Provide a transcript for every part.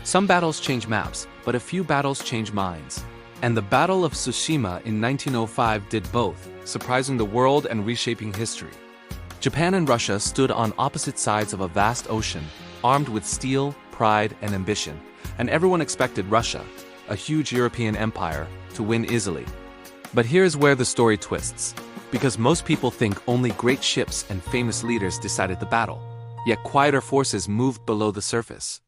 Some battles change maps, but a few battles change minds. And the Battle of Tsushima in 1905 did both, surprising the world and reshaping history. Japan and Russia stood on opposite sides of a vast ocean, armed with steel, pride, and ambition, and everyone expected Russia, a huge European empire, to win easily. But here's where the story twists. Because most people think only great ships and famous leaders decided the battle, yet quieter forces moved below the surface.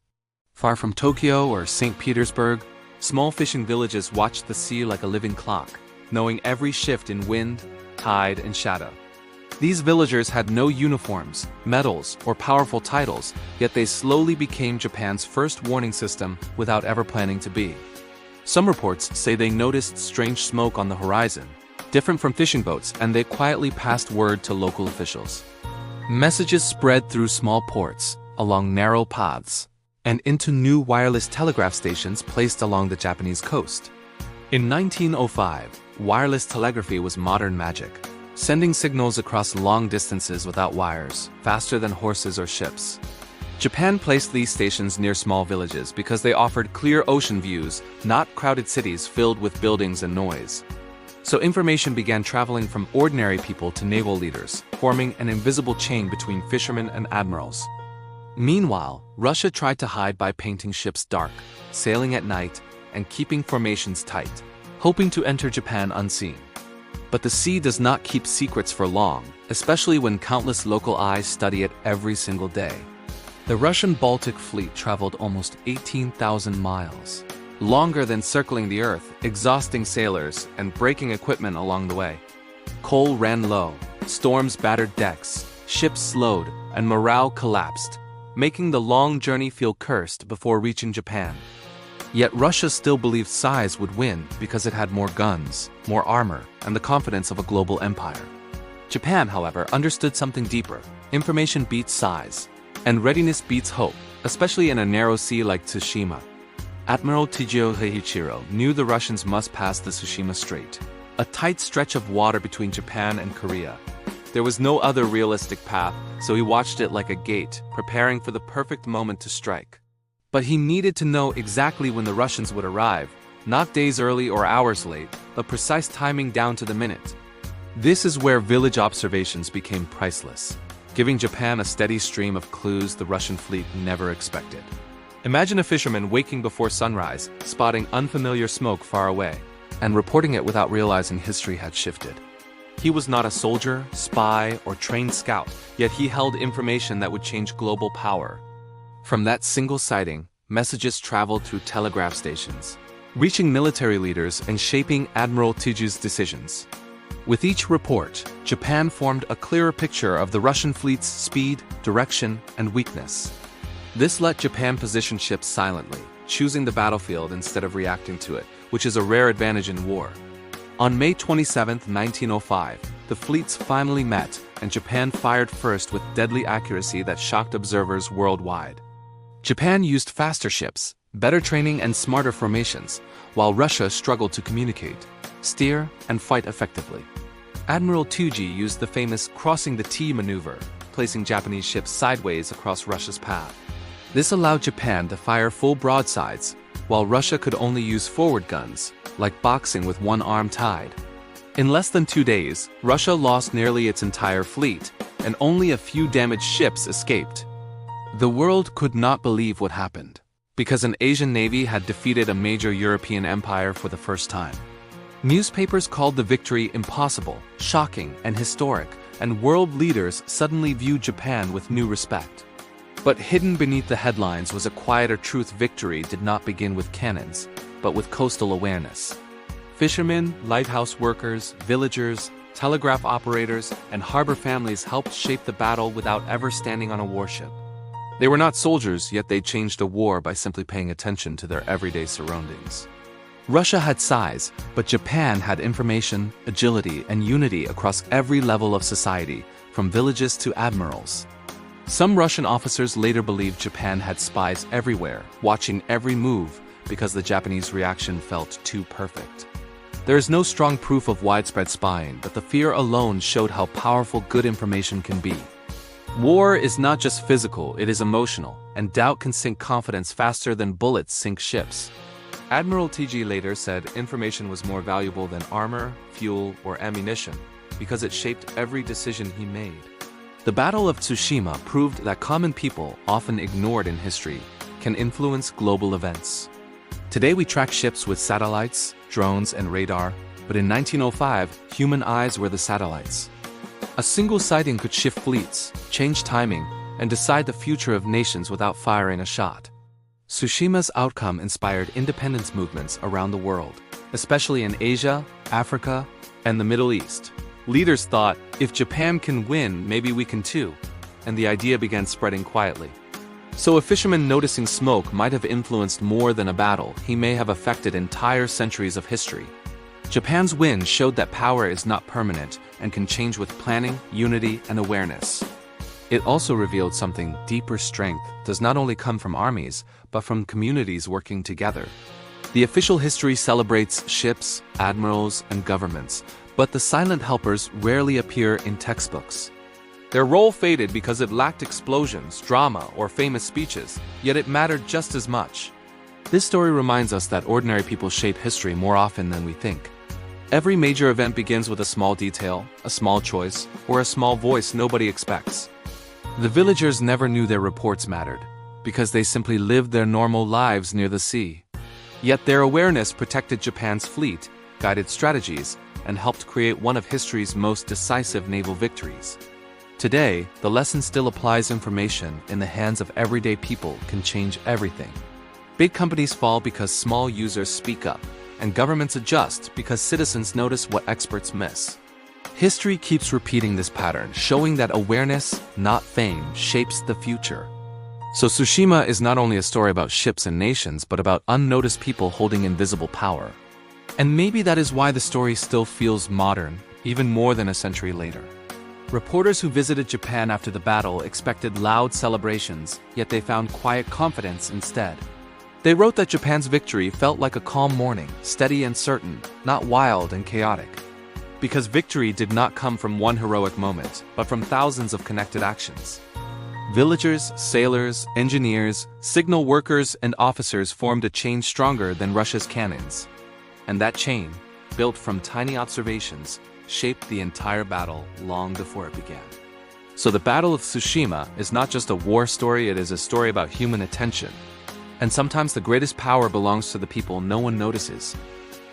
Far from Tokyo or St. Petersburg, small fishing villages watched the sea like a living clock, knowing every shift in wind, tide, and shadow. These villagers had no uniforms, medals, or powerful titles, yet they slowly became Japan's first warning system without ever planning to be. Some reports say they noticed strange smoke on the horizon, different from fishing boats, and they quietly passed word to local officials. Messages spread through small ports, along narrow paths, and into new wireless telegraph stations placed along the Japanese coast. In 1905, wireless telegraphy was modern magic, sending signals across long distances without wires, faster than horses or ships. Japan placed these stations near small villages because they offered clear ocean views, not crowded cities filled with buildings and noise. So information began traveling from ordinary people to naval leaders, forming an invisible chain between fishermen and admirals. Meanwhile, Russia tried to hide by painting ships dark, sailing at night, and keeping formations tight, hoping to enter Japan unseen. But the sea does not keep secrets for long, especially when countless local eyes study it every single day. The Russian Baltic Fleet traveled almost 18,000 miles, longer than circling the Earth, exhausting sailors and breaking equipment along the way. Coal ran low, storms battered decks, ships slowed, and morale collapsed, making the long journey feel cursed before reaching Japan. Yet Russia still believed size would win because it had more guns, more armor, and the confidence of a global empire. Japan, however, understood something deeper. Information beats size, and readiness beats hope, especially in a narrow sea like Tsushima. Admiral Tōgō Heihachirō knew the Russians must pass the Tsushima Strait, a tight stretch of water between Japan and Korea. There was no other realistic path, so he watched it like a gate, preparing for the perfect moment to strike. But he needed to know exactly when the Russians would arrive, not days early or hours late, but precise timing down to the minute. This is where village observations became priceless, giving Japan a steady stream of clues the Russian fleet never expected. Imagine a fisherman waking before sunrise, spotting unfamiliar smoke far away, and reporting it without realizing history had shifted. He was not a soldier, spy, or trained scout, yet he held information that would change global power. From that single sighting, messages traveled through telegraph stations, reaching military leaders and shaping Admiral Tōgō's decisions. With each report, Japan formed a clearer picture of the Russian fleet's speed, direction, and weakness. This let Japan position ships silently, choosing the battlefield instead of reacting to it, which is a rare advantage in war. On May 27, 1905, the fleets finally met, and Japan fired first with deadly accuracy that shocked observers worldwide. Japan used faster ships, better training, and smarter formations, while Russia struggled to communicate, steer, and fight effectively. Admiral Tōgō used the famous crossing the T maneuver, placing Japanese ships sideways across Russia's path. This allowed Japan to fire full broadsides, while Russia could only use forward guns, like boxing with one arm tied. In less than 2 days, Russia lost nearly its entire fleet, and only a few damaged ships escaped. The world could not believe what happened, because an Asian navy had defeated a major European empire for the first time. Newspapers called the victory impossible, shocking, and historic, and world leaders suddenly viewed Japan with new respect. But hidden beneath the headlines was a quieter truth: victory did not begin with cannons, but with coastal awareness. Fishermen, lighthouse workers, villagers, telegraph operators, and harbor families helped shape the battle without ever standing on a warship. They were not soldiers, yet they changed a war by simply paying attention to their everyday surroundings. Russia had size, but Japan had information, agility, and unity across every level of society, from villages to admirals. Some Russian officers later believed Japan had spies everywhere, watching every move, because the Japanese reaction felt too perfect. There is no strong proof of widespread spying, but the fear alone showed how powerful good information can be. War is not just physical, it is emotional, and doubt can sink confidence faster than bullets sink ships. Admiral Tōgō later said information was more valuable than armor, fuel, or ammunition, because it shaped every decision he made. The Battle of Tsushima proved that common people, often ignored in history, can influence global events. Today we track ships with satellites, drones, and radar, but in 1905, human eyes were the satellites. A single sighting could shift fleets, change timing, and decide the future of nations without firing a shot. Tsushima's outcome inspired independence movements around the world, especially in Asia, Africa, and the Middle East. Leaders thought, if Japan can win, maybe we can too, and the idea began spreading quietly. So a fisherman noticing smoke might have influenced more than a battle. He may have affected entire centuries of history. Japan's win showed that power is not permanent and can change with planning, unity, and awareness. It also revealed something: deeper strength does not only come from armies, but from communities working together. The official history celebrates ships, admirals, and governments, but the silent helpers rarely appear in textbooks. Their role faded because it lacked explosions, drama, or famous speeches, yet it mattered just as much. This story reminds us that ordinary people shape history more often than we think. Every major event begins with a small detail, a small choice, or a small voice nobody expects. The villagers never knew their reports mattered, because they simply lived their normal lives near the sea. Yet their awareness protected Japan's fleet, guided strategies, and helped create one of history's most decisive naval victories. Today, the lesson still applies. Information in the hands of everyday people can change everything. Big companies fall because small users speak up, and governments adjust because citizens notice what experts miss. History keeps repeating this pattern, showing that awareness, not fame, shapes the future. So Tsushima is not only a story about ships and nations, but about unnoticed people holding invisible power. And maybe that is why the story still feels modern, even more than a century later. Reporters who visited Japan after the battle expected loud celebrations, yet they found quiet confidence instead. They wrote that Japan's victory felt like a calm morning, steady and certain, not wild and chaotic. Because victory did not come from one heroic moment, but from thousands of connected actions. Villagers, sailors, engineers, signal workers, and officers formed a chain stronger than Russia's cannons. And that chain, built from tiny observations, shaped the entire battle long before it began. So the Battle of Tsushima is not just a war story, it is a story about human attention. And sometimes the greatest power belongs to the people no one notices.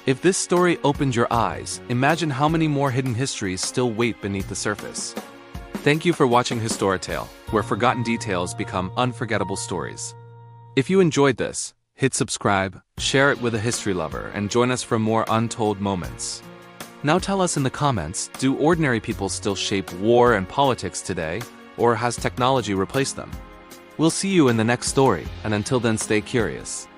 If this story opened your eyes, imagine how many more hidden histories still wait beneath the surface. Thank you for watching Histora, where forgotten details become unforgettable stories. If you enjoyed this, hit subscribe, share it with a history lover, and join us for more untold moments. Now tell us in the comments, do ordinary people still shape war and politics today, or has technology replaced them? We'll see you in the next story, and until then stay curious.